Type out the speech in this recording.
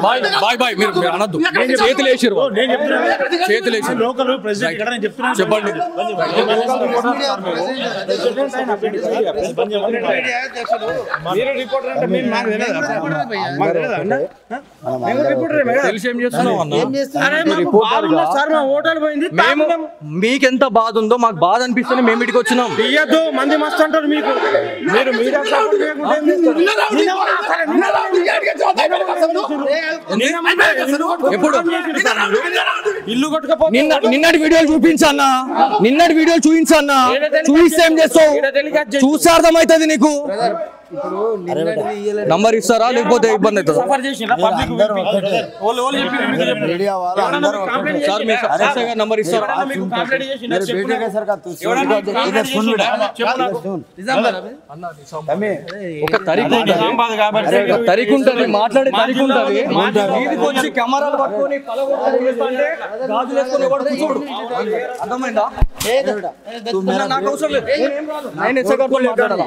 Bye bye మీరు అనొద్దు. చేతులు వేసారు, చేతులు వేసారు. చెప్పండి. తెలిసి ఏం చేస్తున్నావు అన్న? మీకెంత బాధ ఉందో మాకు బాధ అనిపిస్తుంది, మేము ఇటుకి వచ్చినాం. మంది మస్తు అంటారు మీకు. మీరు ఎప్పుడు ఇల్లు కొట్టుకపోతే నిన్నటి వీడియోలు చూపించన్నా, నిన్నటి వీడియోలు చూపించన్నా. చూపిస్తే ఏం చేస్తావు? చూస్తే అర్థమవుతుంది నీకు. నంబర్ ఇస్తారా లేకపోతే ఇబ్బంది అవుతుంది? నంబర్ ఇస్తారా? ఒక తరికు ఉంటుంది, మాట్లాడే తరికు ఉంటుంది. వచ్చి కెమెరాలు పట్టుకొని గాజులు వేసుకొని ఎవరు కూర్చోడు. అర్థమైందా? నాకు అవసరం లేదు. నేను ఎస్ఐ గారితో మాట్లాడాలా?